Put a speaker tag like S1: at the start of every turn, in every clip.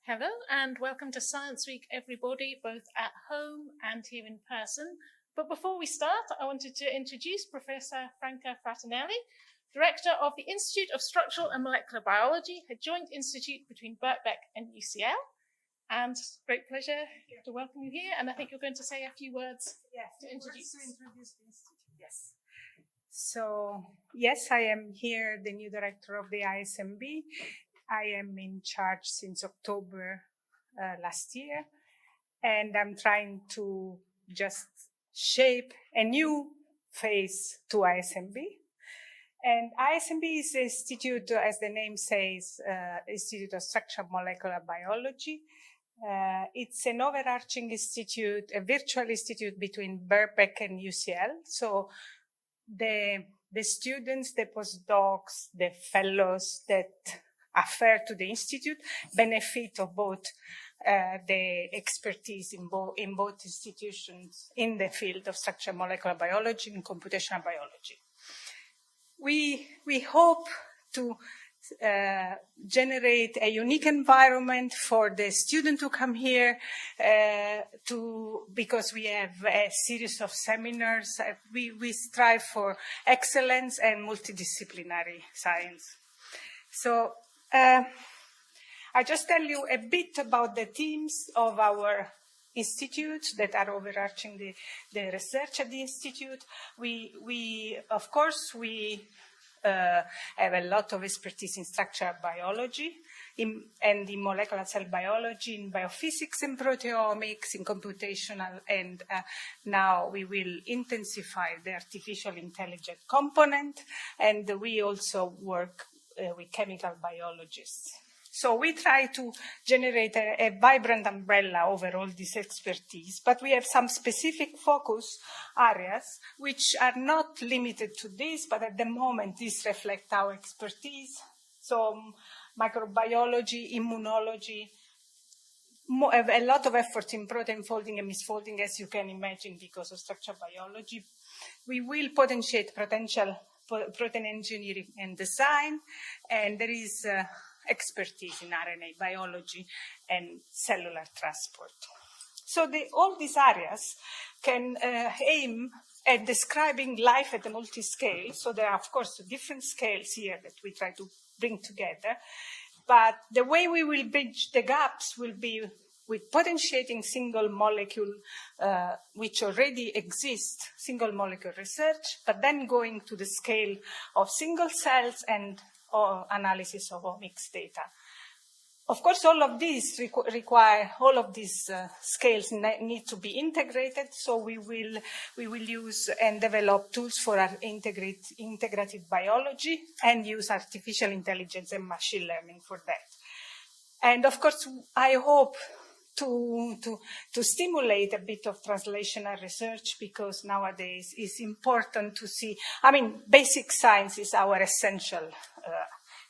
S1: Hello and welcome to Science Week, everybody, both at home and here in person. But before we start, I wanted to introduce Professor Franca Fraternali, Director of the Institute of Structural and Molecular Biology, a joint institute between Birkbeck and UCL. And great pleasure to welcome you here. And I think you're going to say a few words to introduce
S2: the institute. Yes. So, yes, I am here, the new director of the ISMB. I am in charge since October last year, and I'm trying to just shape a new phase to ISMB. And ISMB is the institute, as the name says, Institute of Structural Molecular Biology. It's an overarching institute, a virtual institute between Birkbeck and UCL. So the students, the postdocs, the fellows that affair to the institute benefit of both the expertise in both institutions in the field of structural molecular biology and computational biology. We hope to generate a unique environment for the student to come here because we have a series of seminars. We strive for excellence and multidisciplinary science. So I just tell you a bit about the themes of our institute that are overarching the research at the institute. We of course, have a lot of expertise in structural biology and in molecular cell biology, in biophysics and proteomics, in computational, and now we will intensify the artificial intelligence component, and we also work with chemical biologists. So we try to generate a vibrant umbrella over all this expertise, but we have some specific focus areas which are not limited to this, but at the moment this reflects our expertise. So microbiology, immunology, a lot of effort in protein folding and misfolding, as you can imagine, because of structural biology. We will potentiate protein engineering and design, and there is expertise in RNA biology and cellular transport. So all these areas can aim at describing life at a multi-scale. So there are, of course, different scales here that we try to bring together. But the way we will bridge the gaps will be with potentiating single molecule, which already exist, single molecule research, but then going to the scale of single cells and analysis of omics data. Of course, all of these all of these scales need to be integrated. So we will use and develop tools for our integrative biology and use artificial intelligence and machine learning for that. And of course, I hope to stimulate a bit of translational research, because nowadays it's important to see, basic science is our essential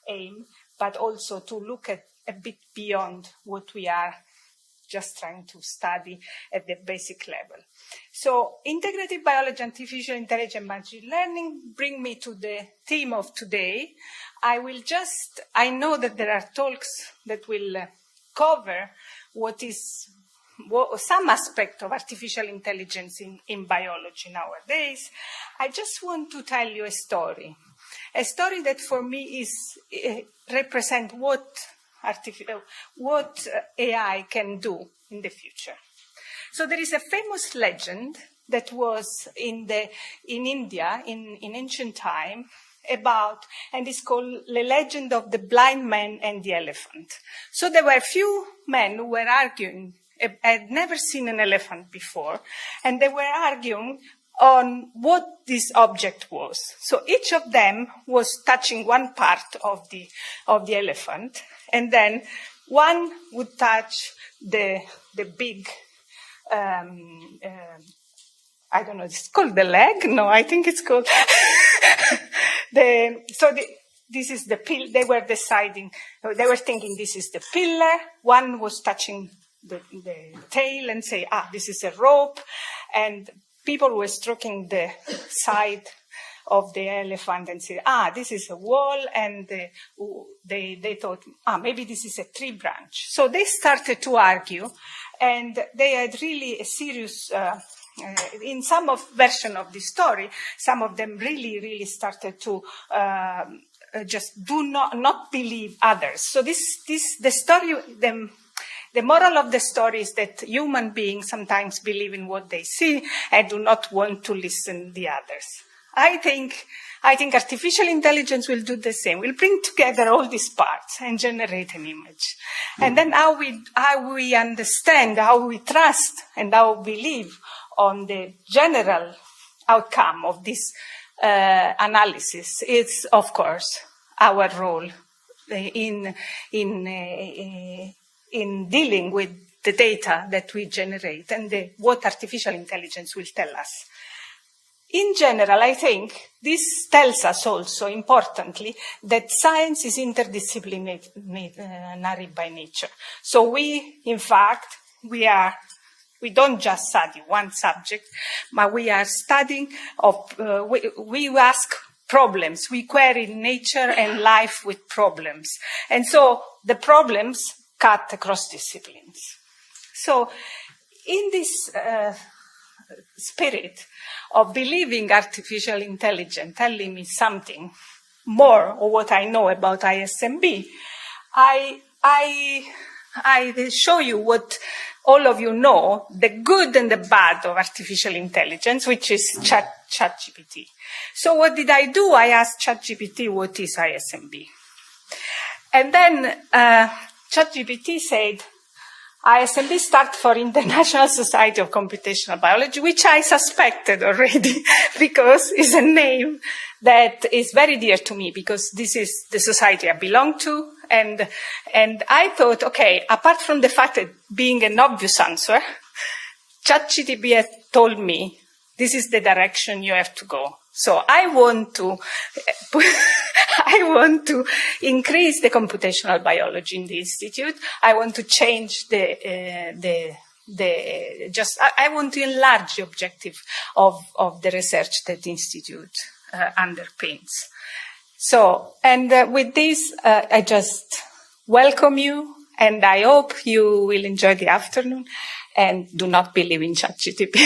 S2: aim, but also to look at a bit beyond what we are just trying to study at the basic level. So integrative biology, artificial intelligence, machine learning bring me to the theme of today. I know that there are talks that will cover some aspect of artificial intelligence in biology nowadays. I just want to tell you a story that for me represent what AI can do in the future. So there is a famous legend that was in India in ancient time and it's called the legend of the blind man and the elephant. So there were a few men who were arguing, had never seen an elephant before, and they were arguing on what this object was. So each of them was touching one part of the elephant, and then one would touch the big, I don't know, it's called the leg? No, I think it's called... This is the pill. They were thinking this is the pillar. One was touching the tail and say, this is a rope. And people were stroking the side of the elephant and said, this is a wall, and they thought, maybe this is a tree branch. So they started to argue, and they had really a serious, in some version of the story, some of them really started to just do not believe others. So the story, the moral of the story is that human beings sometimes believe in what they see and do not want to listen to the others. I think artificial intelligence will do the same. We'll bring together all these parts and generate an image. And then how we understand, how we trust, and how we believe on the general outcome of this analysis is, of course, our role in dealing with the data that we generate and what artificial intelligence will tell us. In general, I think this tells us also, importantly, that science is interdisciplinary by nature. So we don't just study one subject, but we are studying, we ask problems. We query nature and life with problems. And so the problems cut across disciplines. So in this spirit of believing artificial intelligence telling me something more of what I know about ISMB, I show you what all of you know, the good and the bad of artificial intelligence, which is ChatGPT. So what did I do? I asked ChatGPT, what is ISMB? And then ChatGPT said, ISMB stands for International Society of Computational Biology, which I suspected already because it's a name that is very dear to me because this is the society I belong to. And I thought, okay, apart from the fact that being an obvious answer, ChatGPT had told me this is the direction you have to go. So I want to increase the computational biology in the institute. I want to change I want to enlarge the objective of the research that the institute underpins. So, and with this, I just welcome you, and I hope you will enjoy the afternoon and do not believe in ChatGPT.